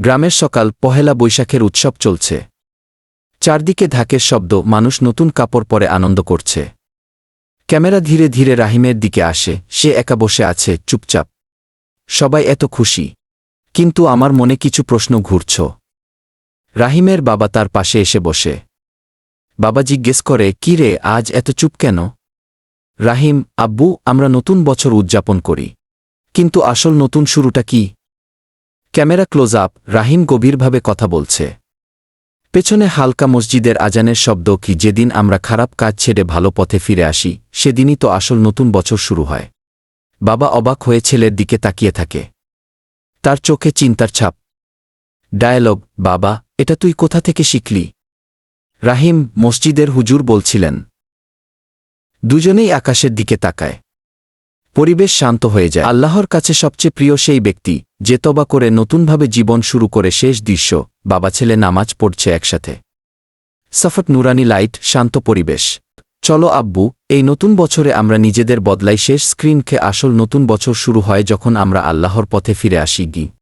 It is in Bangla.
গ্রামের সকাল, পহেলা বৈশাখের উৎসব চলছে। চারদিকে ঢাকের শব্দ, মানুষ নতুন কাপড় পরে আনন্দ করছে। ক্যামেরা ধীরে ধীরে রাহিমের দিকে আসে। সে একা বসে আছে, চুপচাপ। সবাই এত খুশি, কিন্তু আমার মনে কিছু প্রশ্ন ঘুরছ। রাহিমের বাবা তার পাশে এসে বসে। বাবা জিজ্ঞেস করে, কি রে, আজ এত চুপ কেন? রাহিম: আব্বু, আমরা নতুন বছর উদযাপন করি, কিন্তু আসল নতুন শুরুটা কি? Camera close up. রাহিম গভীরভাবে কথা বলছে। পেছনে হালকা মসজিদের আজানের শব্দ। কি যেদিন আমরা খারাপ কাজ ছেড়ে ভালো পথে ফিরে আসি, সেদিনই তো আসল নতুন বছর শুরু হয়। বাবা অবাক হয়ে ছেলের দিকে তাকিয়ে থাকে। তার চোখে চিন্তার ছাপ। ডায়ালগ: বাবা, এটা তুই কোথা থেকে শিখলি? রাহিম: মসজিদের হুজুর বলছিলেন। দুজনেই আকাশের দিকে তাকায়। পরিবেশ শান্ত হয়ে যায়। আল্লাহর কাছে সবচেয়ে প্রিয় সেই ব্যক্তি, যে তওবা করে নতুনভাবে জীবন শুরু করে। শেষ দৃশ্য: বাবা ছেলে নামাজ পড়ছে একসাথে। সাফট নুরানি লাইট, শান্ত পরিবেশ। চলো আব্বু, এই নতুন বছরে আমরা নিজেদের বদলাই। শেষ স্ক্রিনকে আসল নতুন বছর শুরু হয় যখন আমরা আল্লাহর পথে ফিরে আসি।